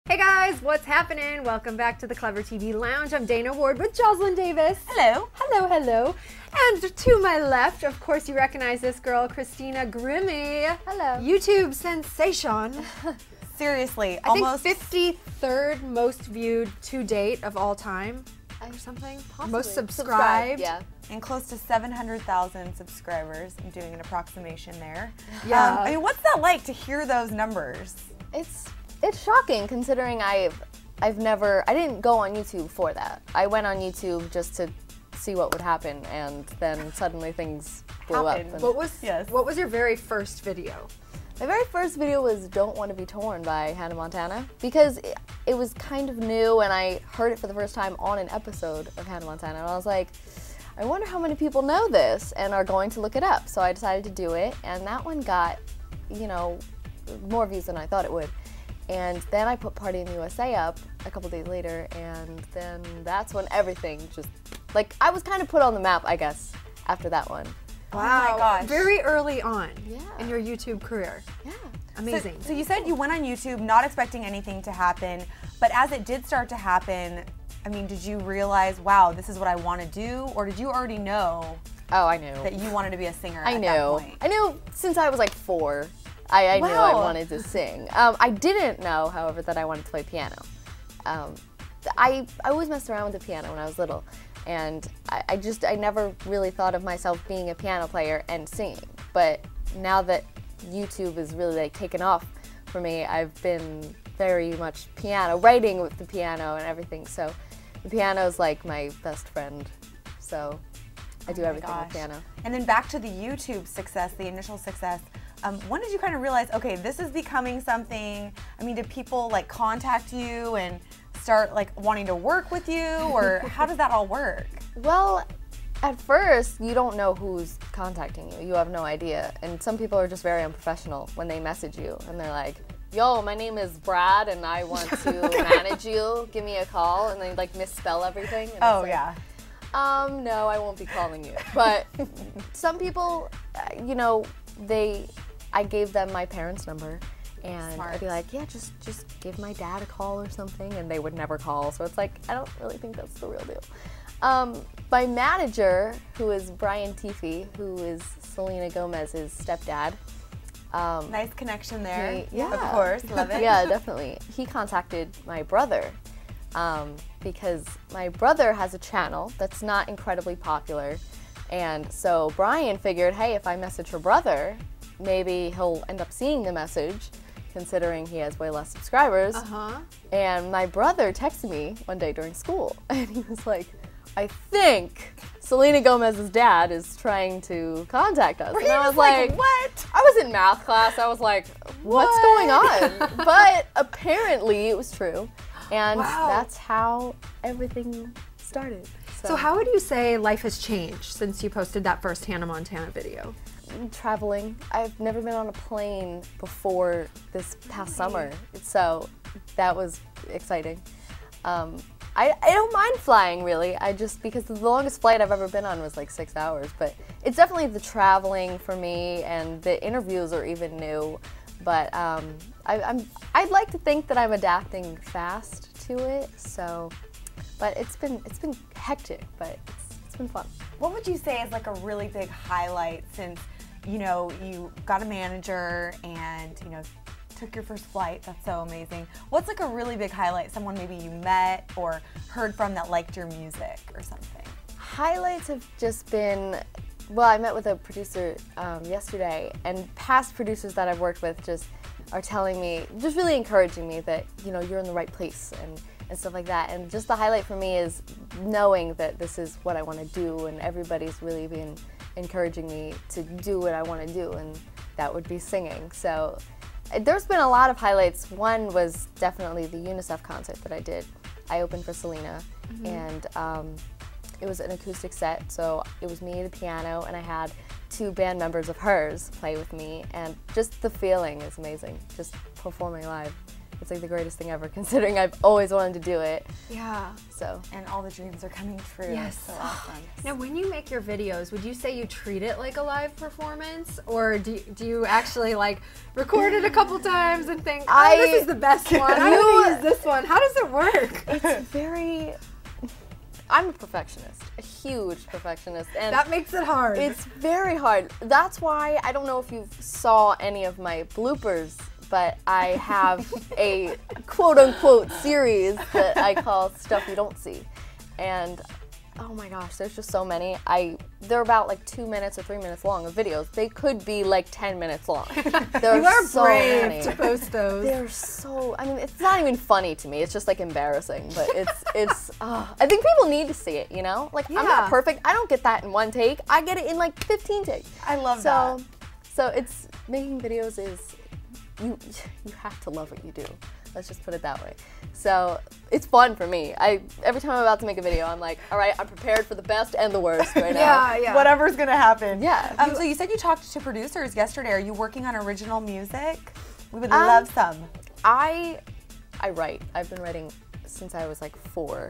Hey guys, what's happening? Welcome back to the Clevver TV Lounge. I'm Dana Ward with Jocelyn Davis. Hello. Hello, hello. And to my left, of course, you recognize this girl, Christina Grimmie. Hello. YouTube sensation. Seriously, I almost think 53rd most viewed to date of all time, or something. Possibly. Most subscribed. Yeah. and close to 700,000 subscribers. I'm doing an approximation there. Yeah. I mean, what's that like to hear those numbers? It's shocking considering I didn't go on YouTube for that. I went on YouTube just to see what would happen, and then suddenly things blew up. Happened. And What was your very first video? my very first video was "Don't Want to Be Torn" by Hannah Montana, because it was kind of new and I heard it for the first time on an episode of Hannah Montana, and I was like, I wonder how many people know this and are going to look it up. So I decided to do it, and that one got, more views than I thought it would. And then I put Party in the USA up a couple days later, and then that's when everything just, I was kind of put on the map, I guess, after that one. Wow. Oh my gosh. Very early on Yeah. in your YouTube career. Yeah. Amazing. So you said you went on YouTube not expecting anything to happen, but as it did start to happen, I mean, did you realize, wow, this is what I want to do? Or did you already know Oh, I knew. that you wanted to be a singer I at knew. that point? I knew since I was like 4. I knew I Wow. wanted to sing. I didn't know, however, that I wanted to play piano. I always messed around with the piano when I was little, and I never really thought of myself being a piano player and singing. But now that YouTube is really taken off for me, I've been very much writing with the piano and everything. So the piano is like my best friend. So I do everything with piano. And then back to the YouTube success, the initial success. When did you kind of realize, okay, this is becoming something? I mean, did people contact you and start wanting to work with you, or how does that all work? Well, at first, you don't know who's contacting you. You have no idea. And some people are just very unprofessional when they message you, and they're like, yo, my name is Brad, and I want to manage you. Give me a call. And they misspell everything. And Oh, it's yeah. no, I won't be calling you. But some people, I gave them my parents' number, and Smart. I'd be like, yeah, just give my dad a call or something, and they would never call. So it's I don't really think that's the real deal. My manager, who is Brian Tiffy, who is Selena Gomez's stepdad. Nice connection there. Yeah. Of course, love it. Yeah, definitely. He contacted my brother because my brother has a channel that's not incredibly popular. And so Brian figured, hey, if I message her brother, maybe he'll end up seeing the message, considering he has way less subscribers. And my brother texted me one day during school, and he was like, I think Selena Gomez's dad is trying to contact us. And I was like, what? I was in math class. I was like, what's going on? But apparently it was true. And that's how everything started. So how would you say life has changed since you posted that first Hannah Montana video? Traveling. I've never been on a plane before this past summer, so that was exciting. I don't mind flying, really. Because the longest flight I've ever been on was 6 hours. But it's definitely the traveling for me, and the interviews are even new. But I'd like to think that I'm adapting fast to it. So, but it's been hectic, but it's been fun. What would you say is a really big highlight since you got a manager and took your first flight? That's so amazing. What's a really big highlight? Someone maybe you met or heard from that liked your music or something? Highlights have just been, well, I met with a producer yesterday, and past producers that I've worked with just are telling me, just really encouraging me that you're in the right place and stuff like that. And just the highlight for me is knowing that this is what I want to do, and everybody's really been encouraging me to do what I want to do, and that would be singing. So there's been a lot of highlights. One was definitely the UNICEF concert that I did. I opened for Selena, and it was an acoustic set, so it was me, the piano, and I had 2 band members of hers play with me, and just the feeling is amazing, just performing live. it's like the greatest thing ever, considering I've always wanted to do it. Yeah. So. And all the dreams are coming true. Yes. So awesome. Now, when you make your videos, would you say you treat it like a live performance, or do you actually like record it a couple times and think, oh, this is the best one, I'm gonna use this one? How does it work? It's very, I'm a perfectionist, a huge perfectionist. And that makes it hard. It's very hard. That's why, I don't know if you saw any of my bloopers, but I have a quote-unquote series that I call Stuff You Don't See. And oh my gosh, there's just so many. They're about like 2 minutes or 3 minutes long of videos. They could be like 10 minutes long. You are so brave to post those. They're so, I mean, it's not even funny to me. It's just like embarrassing, but I think people need to see it, you know? Like, I'm not perfect. I don't get that in one take. I get it in like 15 takes. I love that. So it's, making videos is, you have to love what you do. Let's just put it that way. So it's fun for me. Every time I'm about to make a video, I'm like, all right, I'm prepared for the best and the worst right now. Yeah. Whatever's gonna happen. Yeah. So you said you talked to producers yesterday. Are you working on original music? We would love some. I write. I've been writing since I was like 4.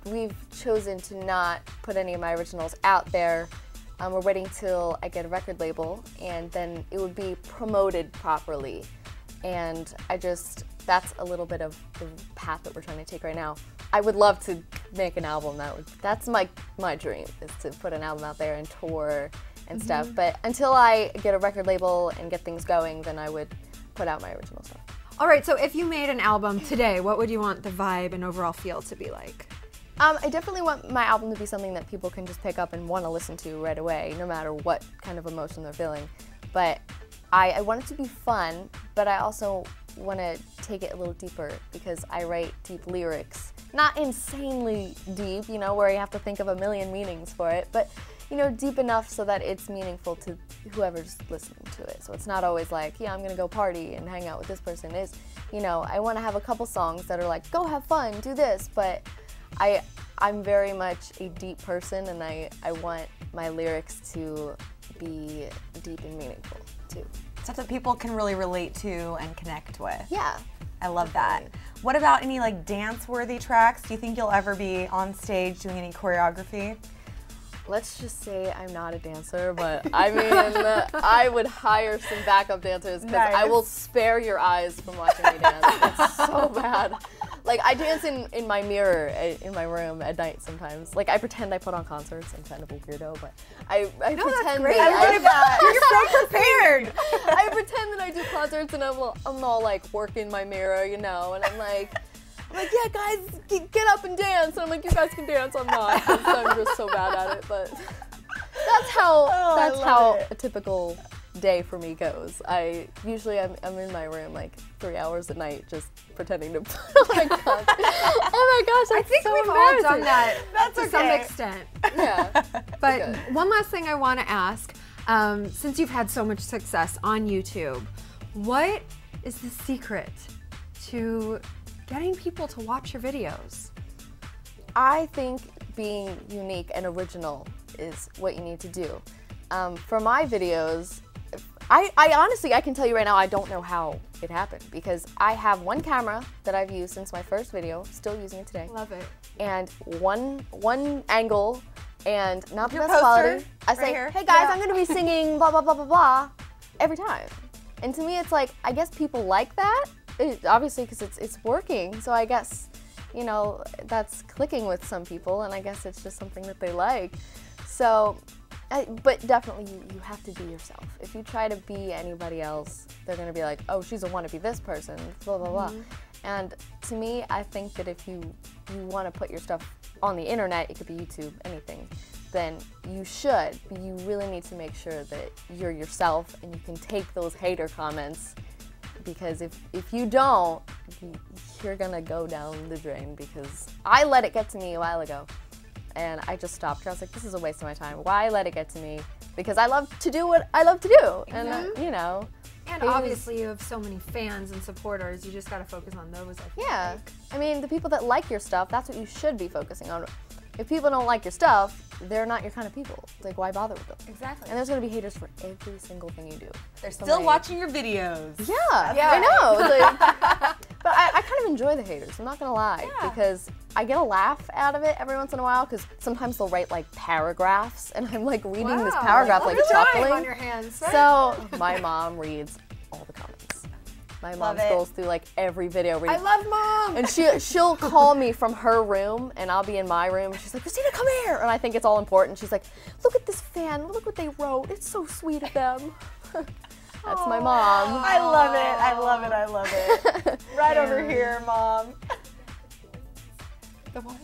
We've chosen to not put any of my originals out there. We're waiting till I get a record label, and then it would be promoted properly. And that's a little bit of the path that we're trying to take right now. I would love to make an album. That's my dream, is to put an album out there and tour and stuff. But until I get a record label and get things going, then I would put out my original stuff. All right, so if you made an album today, what would you want the vibe and overall feel to be like? I definitely want my album to be something that people can just pick up and want to listen to right away, no matter what kind of emotion they're feeling. But I want it to be fun, but I also want to take it a little deeper, because I write deep lyrics. Not insanely deep, you know, where you have to think of a million meanings for it, but, you know, deep enough so that it's meaningful to whoever's listening to it. So it's not always like, yeah, I'm going to go party and hang out with this person. It's, you know, I want to have a couple songs that are like, go have fun, do this, but I'm very much a deep person, and I want my lyrics to be deep and meaningful too. Stuff that people can really relate to and connect with. Yeah. I love that. What about any like dance-worthy tracks? Do you think you'll ever be on stage doing any choreography? Let's just say I'm not a dancer, but I mean, I would hire some backup dancers, because I will spare your eyes from watching me dance. It's so bad. Like, I dance in my mirror in my room at night sometimes. Like, I pretend I put on concerts. I'm kind of a weirdo, but I pretend that's great. that I love that. You're so prepared. I pretend that I do concerts, and I'm all like working my mirror, you know, and I'm like, yeah, guys, get up and dance. And I'm like, you guys can dance. I'm not, 'cause I'm just so bad at it. But that's how a typical day for me goes. Usually I'm in my room like 3 hours a night, just pretending to. Oh my god! Oh my gosh! I think we've all done that. That's to some extent. Yeah. But one last thing I want to ask, since you've had so much success on YouTube, what is the secret to getting people to watch your videos? I think being unique and original is what you need to do. For my videos, I honestly, I can tell you right now, I don't know how it happened, because I have one camera that I've used since my first video, still using it today. Love it. And one angle, and not the Your best poster, quality. I say, here. hey guys, I'm gonna be singing blah, blah, blah, blah, blah, every time. And to me, it's like, I guess people like that, obviously, because it's working. So I guess, you know, that's clicking with some people, and I guess it's just something that they like. So, but definitely you have to be yourself. If you try to be anybody else, they're gonna be like, oh, she's a wannabe this person, blah, blah, blah. And to me, I think that if you wanna put your stuff on the internet, it could be YouTube, anything, then you should. But you really need to make sure that you're yourself, and you can take those hater comments, because if you don't, you're gonna go down the drain, because I let it get to me a while ago. And I just stopped. I was like, this is a waste of my time. Why let it get to me? Because I love to do what I love to do. And, you know. And obviously you have so many fans and supporters. You just got to focus on those, I feel yeah. like. I mean, the people that like your stuff, that's what you should be focusing on. if people don't like your stuff, they're not your kind of people. It's like, why bother with them? Exactly. And there's gonna be haters for every single thing you do. They're still watching your videos. Yeah, I know. Like, but I kind of enjoy the haters, I'm not gonna lie, because I get a laugh out of it every once in a while, because sometimes they'll write like paragraphs, and I'm like reading this paragraph like chuckling. On your hands, right? So my mom reads all the comments. My mom scrolls through like every video. I love Mom! And she'll call me from her room, and I'll be in my room, and she's like, Christina, come here! And I think it's all important. She's like, look at this fan, look what they wrote. It's so sweet of them. That's my mom. I love it, I love it, I love it. Right over here, Mom. The what?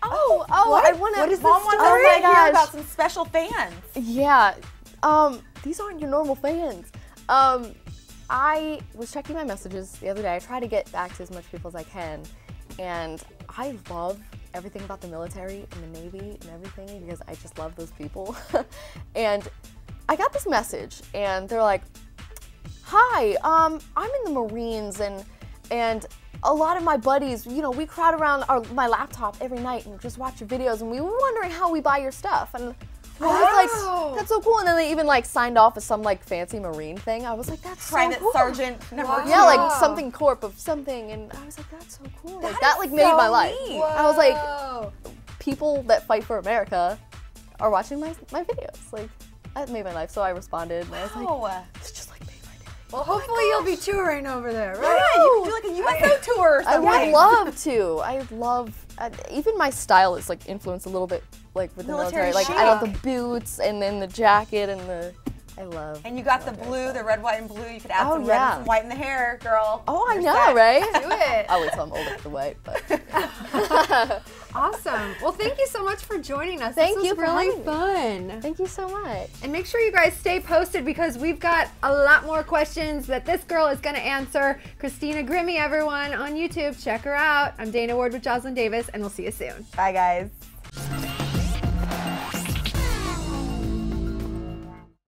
Oh, what? I want to. What is Mom wants to hear about some special fans. Yeah, these aren't your normal fans. I was checking my messages the other day. I try to get back to as much people as I can, and I love everything about the military and the Navy and everything because I just love those people. And I got this message, and they're like, "Hi, I'm in the Marines, and a lot of my buddies, you know, we crowd around my laptop every night and just watch your videos, and we were wondering how we buy your stuff." And I was like, that's so cool. And then they even like signed off as some like fancy Marine thing. I was like, that's so Private cool. Sergeant number 2. Yeah, like something corp of something. And I was like, that's so cool. Like, that like made my life. I was like, people that fight for America are watching my videos. Like, that made my life. So I responded, and I was like, it's just like made my day. Well, hopefully you'll be touring over there, right? Yeah, you can do like a USO tour or something. I would love to. I would love, even my style is like influenced a little bit like with the military. Like I love the boots and then the jacket and I love. And you got the blue, the red, white, and blue. You could add some red and some white in the hair, girl. Oh, I know, right? Do it. I'll wait till I'm old enough to white, but. Awesome. Well, thank you so much for joining us. Thank this you was for really having me. fun. Thank you so much. And make sure you guys stay posted because we've got a lot more questions that this girl is going to answer. Christina Grimmie, everyone, on YouTube. Check her out. I'm Dana Ward with Jocelyn Davis, and we'll see you soon. Bye, guys.